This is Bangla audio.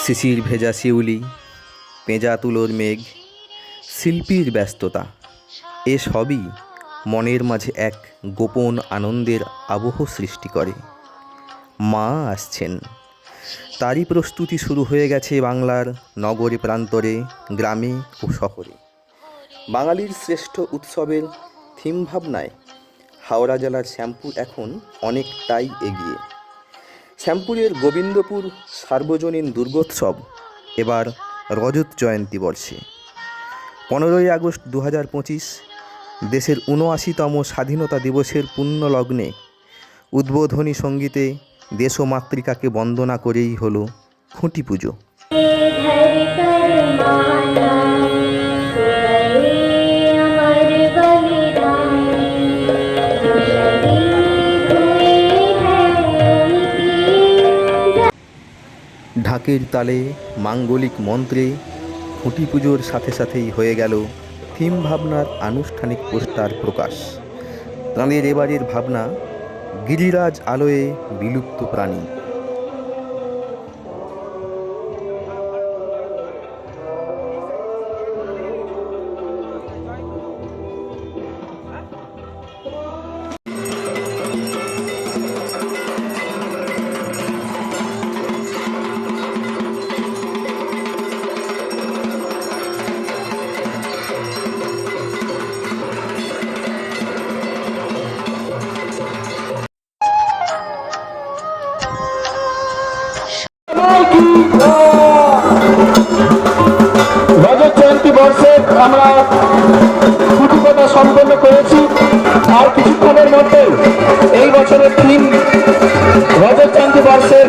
শিশির ভেজা শিউলি, পেঁজা তুলোর মেঘ, শিল্পীর ব্যস্ততা, এসবই মনের মাঝে এক গোপন আনন্দের আবহ সৃষ্টি করে। মা আসছেন, তারই প্রস্তুতি শুরু হয়ে গেছে বাংলার নগরে প্রান্তরে, গ্রামে ও শহরে। বাঙালির শ্রেষ্ঠ উৎসবের থিম ভাবনায় হাওড়া জেলার শ্যামপুর এখন অনেকটাই এগিয়ে। শ্যামপুরের গোবিন্দপুর সার্বজনীন দুর্গোৎসব এবার রজত জয়ন্তী বর্ষে 15ই আগস্ট 2025 দেশের ৭৯তম স্বাধীনতা দিবসের পুণ্য লগ্নে উদ্বোধনী সঙ্গীতে দেশমাতৃকাকে বন্দনা করেই হলো খুঁটি পুজো। ঢাকের তালে, মাঙ্গলিক মন্ত্রে খুঁটি পুজোর সাথে সাথেই হয়ে গেল থিম ভাবনার আনুষ্ঠানিক পোস্টার প্রকাশ। তাঁদের এবারের ভাবনা গিরিরাজ আলোয়ে বিলুপ্ত প্রাণী। রজত জয়ন্তী বর্ষে আমরা খুঁটি পোঁতা সম্পন্ন করেছি। আর কিছুক্ষণের মধ্যে এই বছরের থিম রজত জয়ন্তী বর্ষের